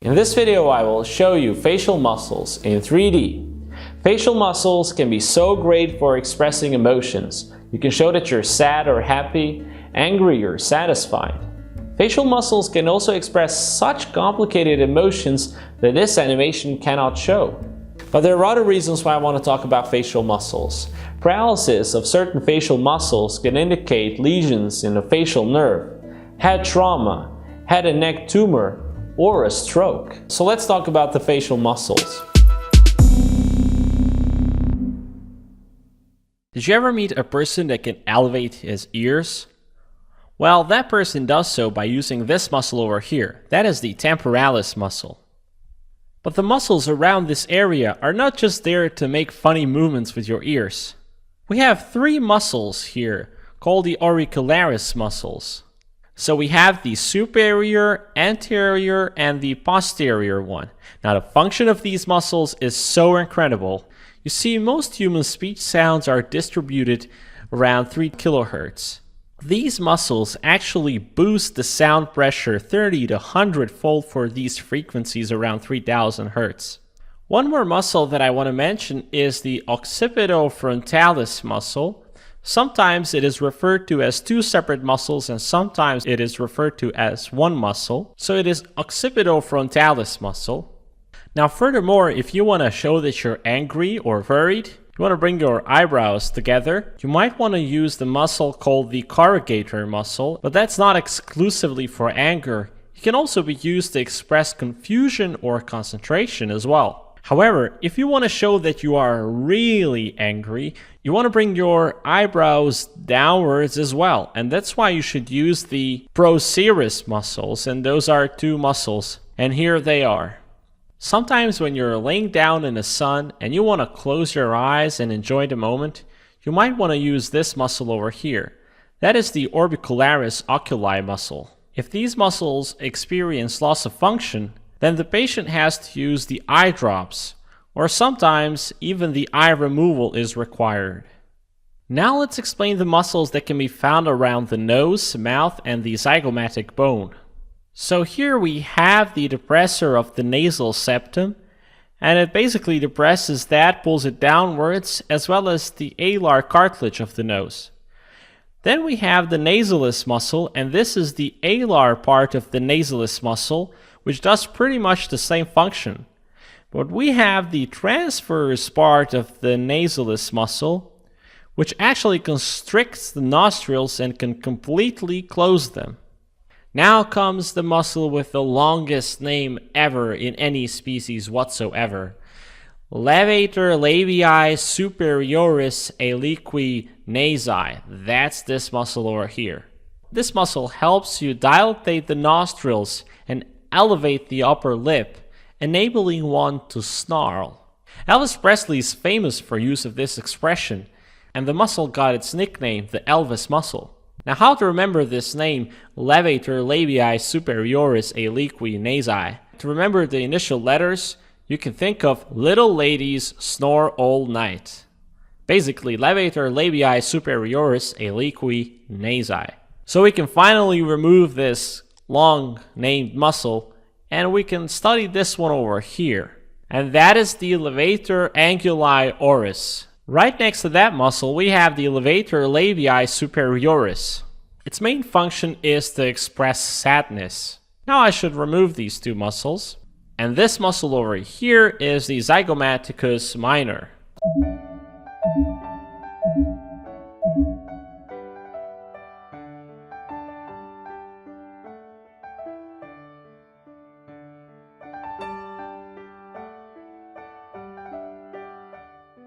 In this video, I will show you facial muscles in 3D. Facial muscles can be so great for expressing emotions. You can show that you're sad or happy, angry or satisfied. Facial muscles can also express such complicated emotions that this animation cannot show. But there are other reasons why I want to talk about facial muscles. Paralysis of certain facial muscles can indicate lesions in the facial nerve, head trauma, head and neck tumor, or a stroke. So let's talk about the facial muscles. Did you ever meet a person that can elevate his ears? Well, that person does so by using this muscle over here. That is the temporalis muscle. But the muscles around this area are not just there to make funny movements with your ears. We have three muscles here called the auricularis muscles. So we have the superior, anterior, and the posterior one. Now the function of these muscles is so incredible. You see, most human speech sounds are distributed around 3 kHz. These muscles actually boost the sound pressure 30 to 100-fold for these frequencies around 3000 Hz. One more muscle that I want to mention is the occipitofrontalis muscle. Sometimes it is referred to as two separate muscles and sometimes it is referred to as one muscle. So it is occipitofrontalis muscle. Now furthermore, if you want to show that you're angry or worried, you want to bring your eyebrows together, you might want to use the muscle called the corrugator muscle, but that's not exclusively for anger. It can also be used to express confusion or concentration as well. However, if you want to show that you are really angry, you want to bring your eyebrows downwards as well. And that's why you should use the procerus muscles, and those are two muscles. And here they are. Sometimes when you're laying down in the sun and you want to close your eyes and enjoy the moment, you might want to use this muscle over here. That is the orbicularis oculi muscle. If these muscles experience loss of function, then the patient has to use the eye drops, or sometimes even the eye removal is required. Now let's explain the muscles that can be found around the nose, mouth, and the zygomatic bone. So here we have the depressor of the nasal septum, and it basically depresses that, pulls it downwards, as well as the alar cartilage of the nose. Then we have the nasalis muscle, and this is the alar part of the nasalis muscle, which does pretty much the same function. But we have the transverse part of the nasalis muscle, which actually constricts the nostrils and can completely close them. Now comes the muscle with the longest name ever in any species whatsoever. Levator labii superioris aliqui nasi. That's this muscle over here. This muscle helps you dilate the nostrils and elevate the upper lip, enabling one to snarl. Elvis Presley is famous for use of this expression, and the muscle got its nickname, the Elvis muscle. Now how to remember this name, levator labii superioris aliqui nasi? To remember the initial letters, you can think of little ladies snore all night. Basically, levator labii superioris aliqui nasi. So we can finally remove this long named muscle, and we can study this one over here. And that is the levator anguli oris. Right next to that muscle, we have the levator labii superioris. Its main function is to express sadness. Now I should remove these two muscles. And this muscle over here is the zygomaticus minor.